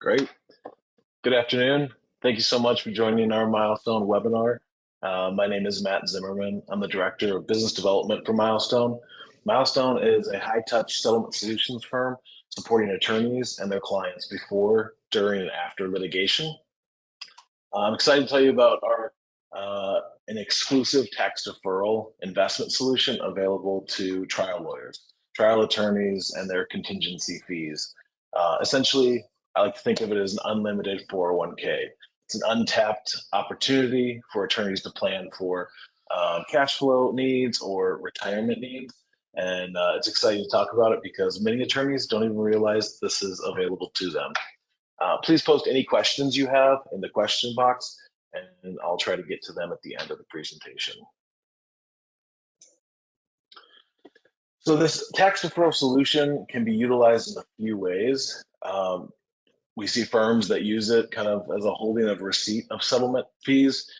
Great. Good afternoon. Thank you so much for joining our Milestone webinar. My name is Matt Zimmerman. I'm the Director of Business Development for Milestone. Milestone is a high-touch settlement solutions firm supporting attorneys and their clients before, during, and after litigation. I'm excited to tell you about our an exclusive tax deferral investment solution available to trial lawyers, trial attorneys, and their contingency fees. Essentially, I like to think of it as an unlimited 401k. It's an untapped opportunity for attorneys to plan for cash flow needs or retirement needs. And it's exciting to talk about it because many attorneys don't even realize this is available to them. Please post any questions you have in the question box, and I'll try to get to them at the end of the presentation. So this tax deferral solution can be utilized in a few ways. We see firms that use it kind of as a holding of receipt of settlement fees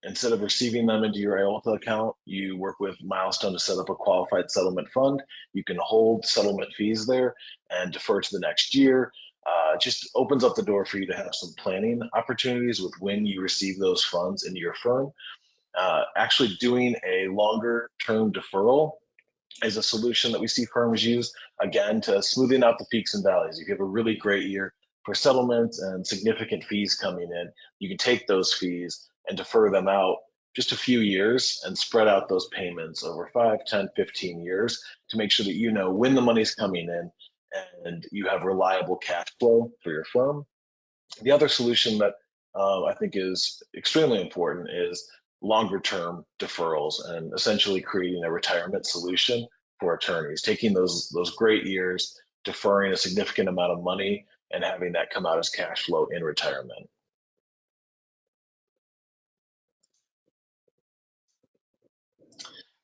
instead of receiving them into your IOLTA account, you work with Milestone to set up a qualified settlement fund. You can hold settlement fees there and defer to the next year. Just opens up the door for you to have some planning opportunities with when you receive those funds into your firm. Actually doing a longer term deferral is a solution that we see firms use, again, to smoothing out the peaks and valleys. If you have a really great year for settlements and significant fees coming in, you can take those fees and defer them out just a few years and spread out those payments over 5, 10, 15 years to make sure that you know when the money's coming in and you have reliable cash flow for your firm. The other solution that I think is extremely important is longer term deferrals and essentially creating a retirement solution for attorneys, taking those great years, deferring a significant amount of money and having that come out as cash flow in retirement.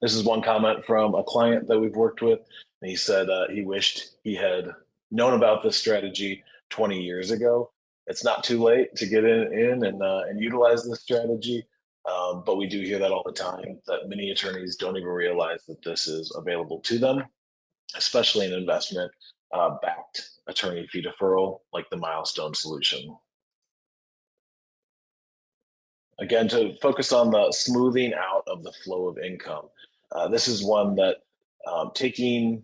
This is one comment from a client that we've worked with, and he said he wished he had known about this strategy 20 years ago. It's not too late to get in and utilize this strategy, but we do hear that all the time, that many attorneys don't even realize that this is available to them, especially an investment-backed attorney fee deferral like the Milestone solution. Again, to focus on the smoothing out of the flow of income. This is one that taking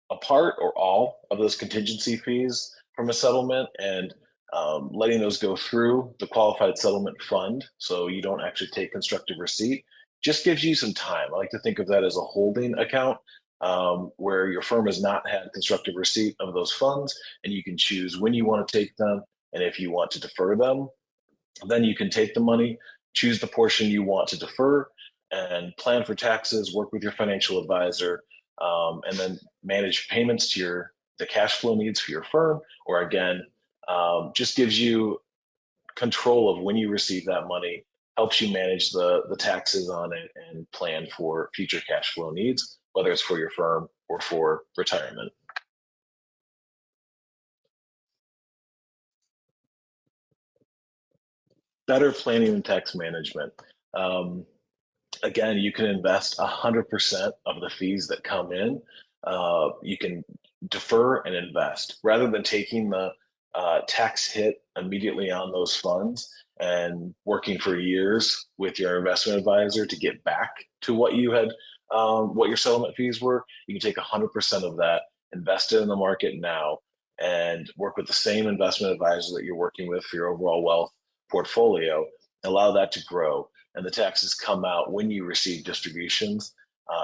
a part or all of those contingency fees from a settlement and letting those go through the qualified settlement fund so you don't actually take constructive receipt just gives you some time. I like to think of that as a holding account where your firm has not had constructive receipt of those funds, and you can choose when you want to take them and if you want to defer them. Then you can take the money, choose the portion you want to defer, and plan for taxes, work with your financial advisor, and then manage payments to the cash flow needs for your firm, or again, just gives you control of when you receive that money, helps you manage the taxes on it and plan for future cash flow needs, whether it's for your firm or for retirement. Better planning and tax management. Again, you can invest 100% of the fees that come in. You can defer and invest rather than taking the tax hit immediately on those funds and working for years with your investment advisor to get back to what you had, what your settlement fees were. You can take 100% of that, invest it in the market now, and work with the same investment advisor that you're working with for your overall wealth portfolio, allow that to grow, and the taxes come out when you receive distributions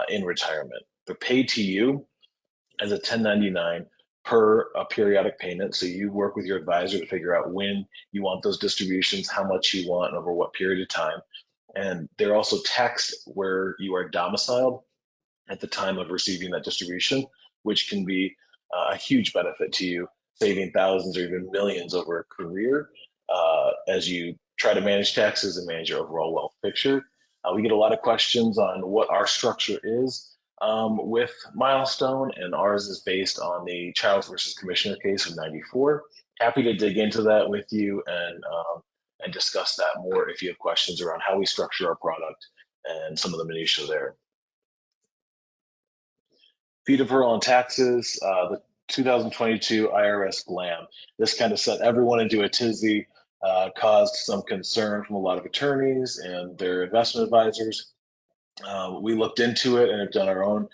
in retirement. They're paid to you as a 1099 per a periodic payment. So you work with your advisor to figure out when you want those distributions, how much you want, over what period of time. And they're also taxed where you are domiciled at the time of receiving that distribution, which can be a huge benefit to you, saving thousands or even millions over a career as you try to manage taxes and manage your overall wealth picture. We get a lot of questions on what our structure is with Milestone, and ours is based on the Childs versus Commissioner case of '94. Happy to dig into that with you and discuss that more if you have questions around how we structure our product and some of the minutiae there. Fee deferral on taxes. The 2022 IRS glam. This kind of set everyone into a tizzy, caused some concern from a lot of attorneys and their investment advisors. We looked into it and have done our own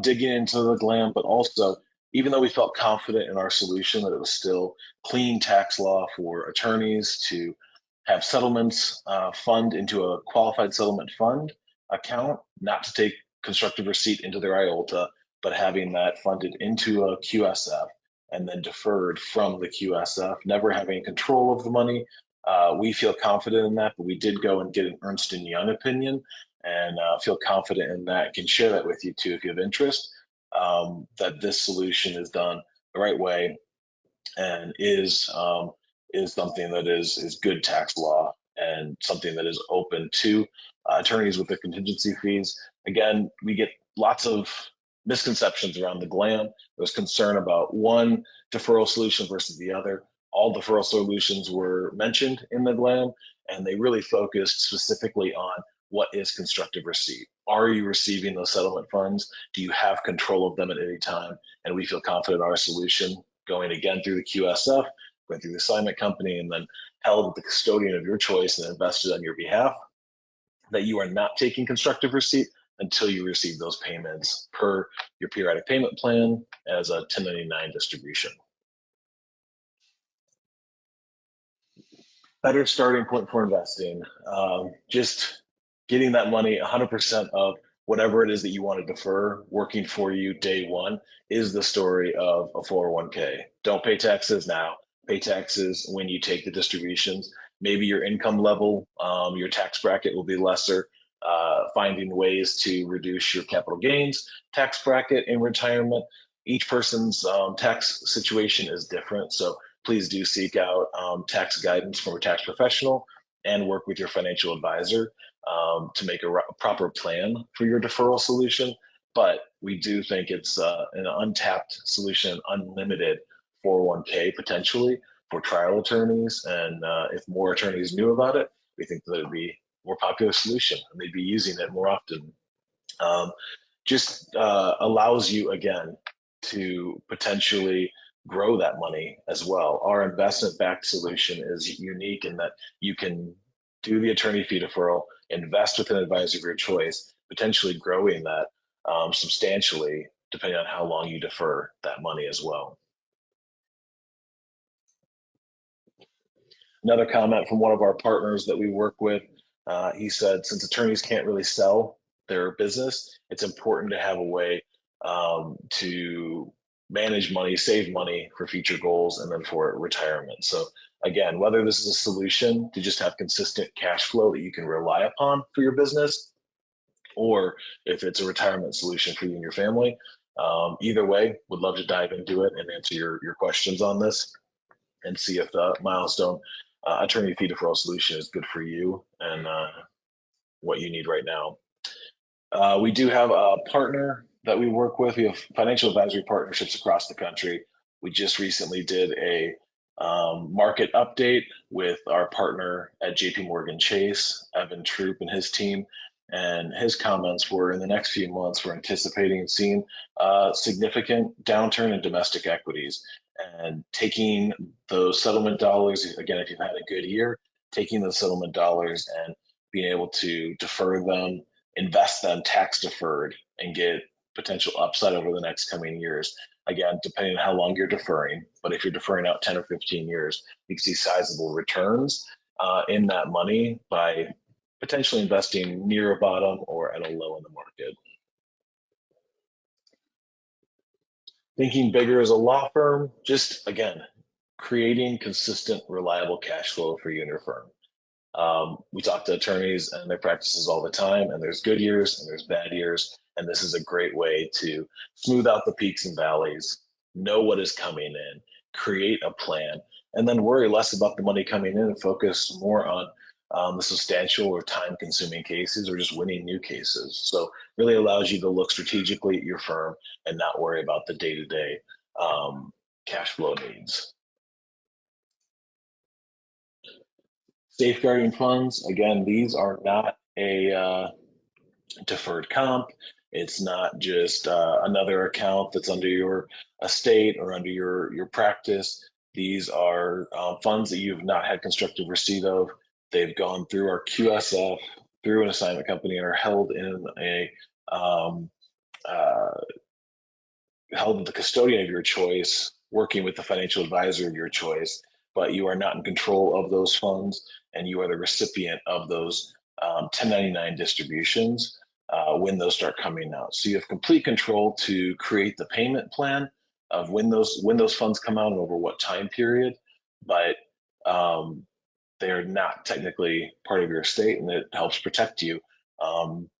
digging into the glam, but also, even though we felt confident in our solution that it was still clean tax law for attorneys to have settlements fund into a qualified settlement fund account, not to take constructive receipt into their IOLTA, but having that funded into a QSF and then deferred from the QSF, never having control of the money. We feel confident in that, but we did go and get an Ernst & Young opinion and feel confident in that. Can share that with you too if you have interest, that this solution is done the right way and is something that is good tax law and something that is open to attorneys with their contingency fees. Again, we get lots of misconceptions around the glam. There's concern about one deferral solution versus the other. All deferral solutions were mentioned in the glam, and they really focused specifically on what is constructive receipt. Are you receiving those settlement funds? Do you have control of them at any time? And we feel confident our solution, going again through the QSF, going through the assignment company, and then held at the custodian of your choice and invested on your behalf, that you are not taking constructive receipt until you receive those payments per your periodic payment plan as a 1099 distribution. Better starting point for investing. Just getting that money, 100% of whatever it is that you want to defer working for you day one is the story of a 401k. Don't pay taxes now. Pay taxes when you take the distributions. Maybe your income level, your tax bracket will be lesser. Finding ways to reduce your capital gains tax bracket in retirement. Each person's tax situation is different, so please do seek out tax guidance from a tax professional and work with your financial advisor to make a proper plan for your deferral solution. But we do think it's an untapped solution, unlimited 401k potentially for trial attorneys. And if more attorneys knew about it, we think that it would be a more popular solution and they'd be using it more often. Just allows you, again, to potentially grow that money as well. Our investment-backed solution is unique in that you can do the attorney fee deferral, invest with an advisor of your choice, potentially growing that substantially depending on how long you defer that money as well. Another comment from one of our partners that we work with, he said, since attorneys can't really sell their business, it's important to have a way to manage money, save money for future goals, and then for retirement. So again, whether this is a solution to just have consistent cash flow that you can rely upon for your business, or if it's a retirement solution for you and your family, either way, would love to dive into it and answer your questions on this and see if the Milestone attorney fee deferral solution is good for you and what you need right now. We do have a partner that we work with. We have financial advisory partnerships across the country. We just recently did a market update with our partner at JP Morgan Chase, Evan Troop, and his team. And his comments were, in the next few months, we're anticipating and seeing a significant downturn in domestic equities. And taking those settlement dollars, again, if you've had a good year, taking those settlement dollars and being able to defer them, invest them tax deferred, and get potential upside over the next coming years. Again, depending on how long you're deferring, but if you're deferring out 10 or 15 years, you can see sizable returns in that money by potentially investing near a bottom or at a low in the market. Thinking bigger as a law firm, just again, creating consistent, reliable cash flow for you and your firm. We talk to attorneys and their practices all the time, and there's good years and there's bad years. And this is a great way to smooth out the peaks and valleys, know what is coming in, create a plan, and then worry less about the money coming in and focus more on the substantial or time-consuming cases or just winning new cases. So really allows you to look strategically at your firm and not worry about the day-to-day cash flow needs. Safeguarding funds, again, these are not a deferred comp. It's not just another account that's under your estate or under your practice. These are funds that you've not had constructive receipt of. They've gone through our QSF, through an assignment company, and are held in a um, uh, held with the custodian of your choice, working with the financial advisor of your choice, but you are not in control of those funds, and you are the recipient of those 1099 distributions when those start coming out. So you have complete control to create the payment plan of when those funds come out and over what time period, but they are not technically part of your estate, and it helps protect you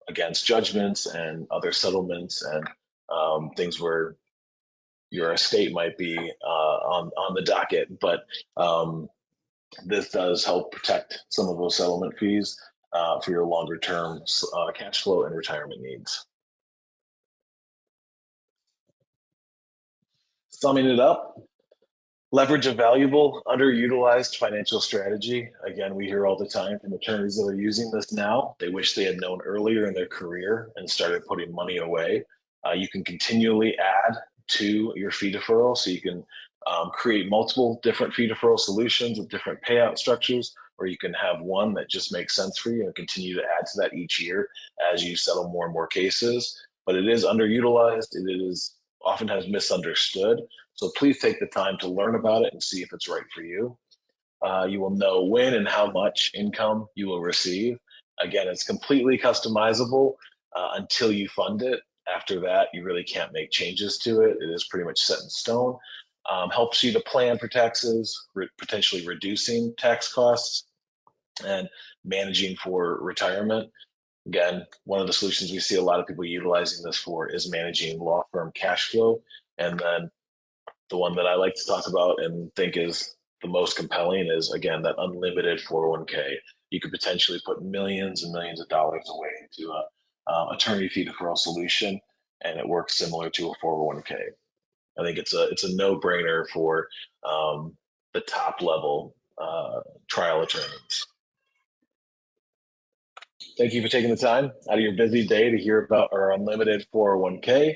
against judgments and other settlements and things where your estate might be on the docket, but this does help protect some of those settlement fees for your longer term cash flow and retirement needs. Summing it up, leverage a valuable, underutilized financial strategy. Again, we hear all the time from attorneys that are using this now. They wish they had known earlier in their career and started putting money away. You can continually add to your fee deferral, so you can create multiple different fee deferral solutions with different payout structures, or you can have one that just makes sense for you and continue to add to that each year as you settle more and more cases. But it is underutilized. It is often has misunderstood. So please take the time to learn about it and see if it's right for you. You will know when and how much income you will receive. Again, it's completely customizable until you fund it. After that, you really can't make changes to it. It is pretty much set in stone. Helps you to plan for taxes, potentially reducing tax costs and managing for retirement. Again, one of the solutions we see a lot of people utilizing this for is managing law firm cash flow. And then the one that I like to talk about and think is the most compelling is, again, that unlimited 401k. You could potentially put millions and millions of dollars away into a attorney fee deferral solution, and it works similar to a 401k. I think it's a no-brainer for the top level trial attorneys. Thank you for taking the time out of your busy day to hear about our unlimited 401k.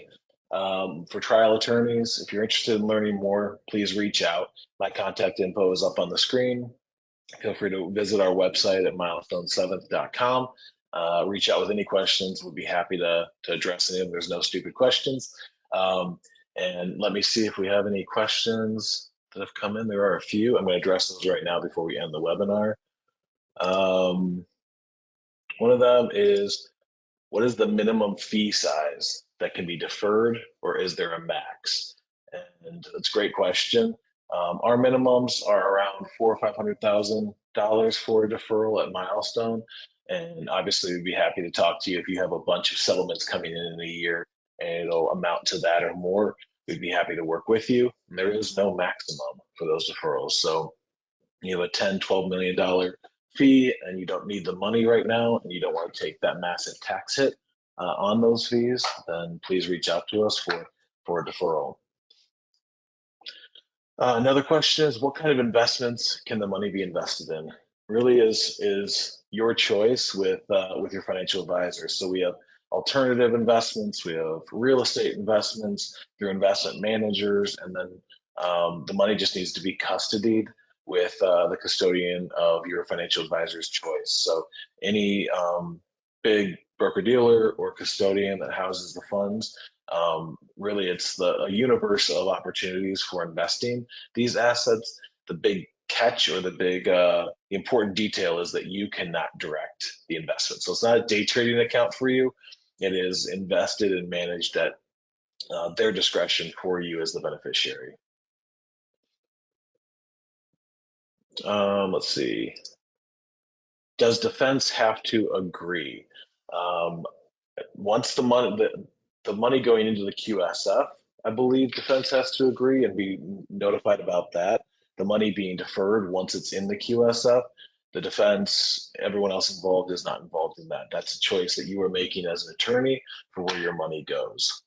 For trial attorneys, if you're interested in learning more, please reach out. My contact info is up on the screen. Feel free to visit our website at milestone7th.com. Reach out with any questions. We'd be happy to address any of them. There's no stupid questions. And let me see if we have any questions that have come in. There are a few. I'm going to address those right now before we end the webinar. One of them is, what is the minimum fee size that can be deferred, or is there a max? And that's a great question. Our minimums are around $400,000 or $500,000 for a deferral at Milestone. And obviously, we'd be happy to talk to you if you have a bunch of settlements coming in a year and it'll amount to that or more. We'd be happy to work with you. And there is no maximum for those deferrals. So you have a $10, $12 million fee and you don't need the money right now and you don't want to take that massive tax hit on those fees, then please reach out to us for a deferral. Another question is, what kind of investments can the money be invested in? Really is your choice with your financial advisor. So we have alternative investments, we have real estate investments through investment managers, and then the money just needs to be custodied with the custodian of your financial advisor's choice. So any big broker-dealer or custodian that houses the funds, really it's a universe of opportunities for investing these assets. The big catch, or the important detail, is that you cannot direct the investment. So it's not a day trading account for you. It is invested and managed at their discretion for you as the beneficiary. Let's see. Does defense have to agree? Once the money going into the QSF, I believe defense has to agree and be notified about that. The money being deferred, once it's in the QSF, the defense, everyone else involved is not involved in that. That's a choice that you are making as an attorney for where your money goes.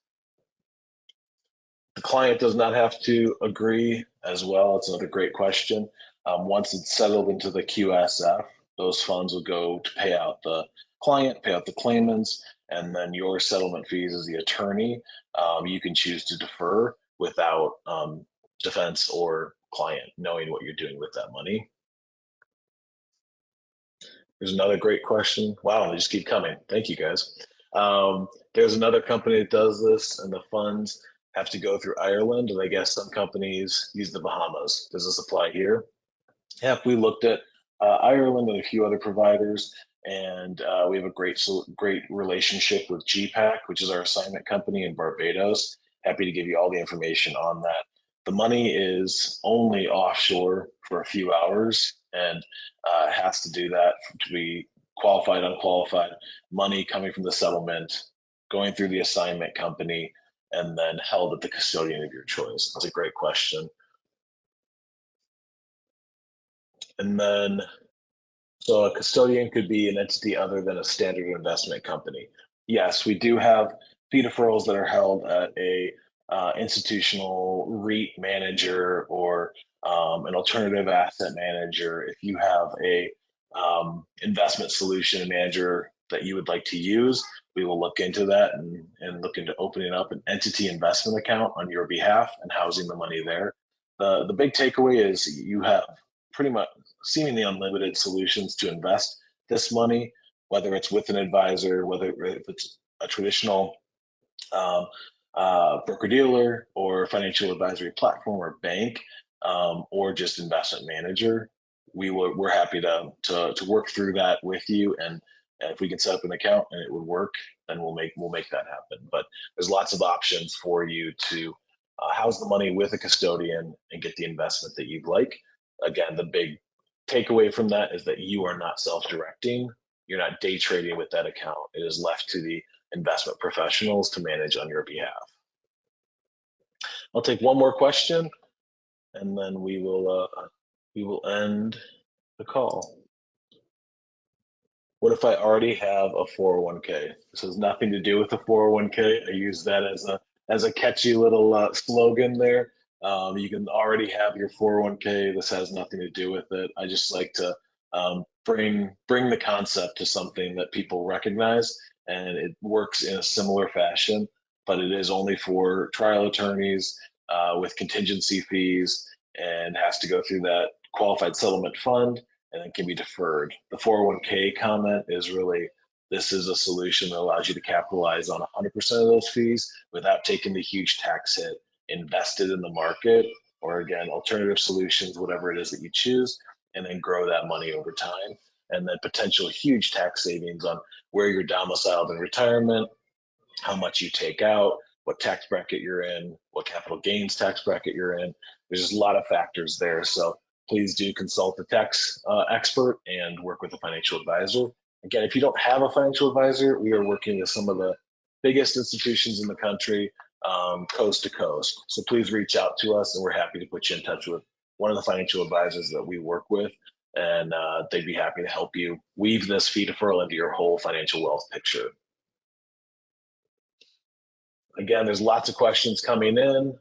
The client does not have to agree as well. It's another great question. Once it's settled into the QSF, those funds will go to pay out the client, pay out the claimants, and then your settlement fees as the attorney, you can choose to defer without defense or client knowing what you're doing with that money. There's another great question. Wow, they just keep coming. Thank you, guys. There's another company that does this, and the funds have to go through Ireland, and I guess some companies use the Bahamas. Does this apply here? Yeah, we looked at Ireland and a few other providers, and we have a great relationship with GPAC, which is our assignment company in Barbados. Happy to give you all the information on that. The money is only offshore for a few hours, and has to do that to be qualified, unqualified, money coming from the settlement, going through the assignment company, and then held at the custodian of your choice. That's a great question. And then, so a custodian could be an entity other than a standard investment company. Yes, we do have fee deferrals that are held at a institutional REIT manager or an alternative asset manager. If you have a investment solution manager that you would like to use, we will look into that and look into opening up an entity investment account on your behalf and housing the money there. The big takeaway is you have pretty much seemingly unlimited solutions to invest this money, whether it's with an advisor, whether if it's a traditional broker dealer or financial advisory platform or bank, or just investment manager. We're happy to work through that with you, and if we can set up an account and it would work, then we'll make that happen. But there's lots of options for you to house the money with a custodian and get the investment that you'd like. Again, the big takeaway from that is that you are not self-directing. You're not day trading with that account. It is left to the investment professionals to manage on your behalf. I'll take one more question, and then we will end the call. What if I already have a 401k? This has nothing to do with the 401k. I use that as a catchy little slogan there. You can already have your 401k. This has nothing to do with it. I just like to bring the concept to something that people recognize, and it works in a similar fashion, but it is only for trial attorneys with contingency fees and has to go through that qualified settlement fund and then can be deferred. The 401k comment is really, this is a solution that allows you to capitalize on 100% of those fees without taking the huge tax hit, invested in the market, or again, alternative solutions, whatever it is that you choose, and then grow that money over time. And then potential huge tax savings on where you're domiciled in retirement, how much you take out, what tax bracket you're in, what capital gains tax bracket you're in. There's just a lot of factors there. So please do consult a tax expert and work with a financial advisor. Again, if you don't have a financial advisor, we are working with some of the biggest institutions in the country, coast to coast. So please reach out to us, and we're happy to put you in touch with one of the financial advisors that we work with, and they'd be happy to help you weave this fee deferral into your whole financial wealth picture. Again, there's lots of questions coming in.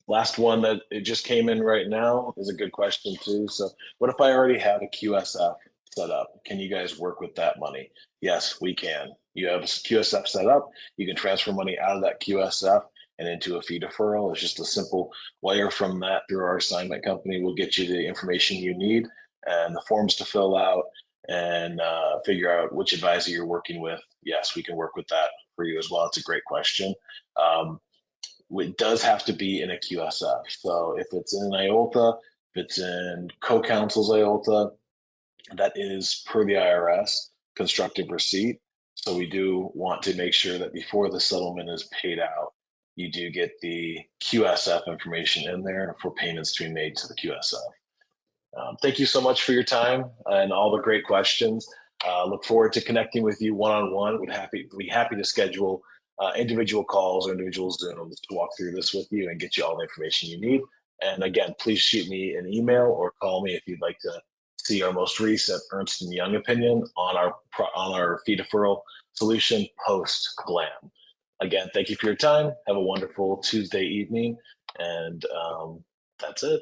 Last one that it just came in right now is a good question too. So what if I already have a QSF set up? Can you guys work with that money? Yes, we can. You have a QSF set up, you can transfer money out of that QSF and into a fee deferral. It's just a simple wire from that through our assignment company. We'll get you the information you need and the forms to fill out and figure out which advisor you're working with. Yes, we can work with that for you as well. It's a great question. It does have to be in a QSF. So if it's in an IOLTA, if it's in co-counsel's IOLTA, that is per the IRS constructive receipt. So we do want to make sure that before the settlement is paid out, you do get the QSF information in there for payments to be made to the QSF. Thank you so much for your time and all the great questions. Look forward to connecting with you one-on-one. We'd be happy to schedule individual calls or individual Zooms to walk through this with you and get you all the information you need. And again, please shoot me an email or call me if you'd like to see our most recent Ernst & Young opinion on our fee deferral solution post GLAM. Again, thank you for your time. Have a wonderful Tuesday evening, and that's it.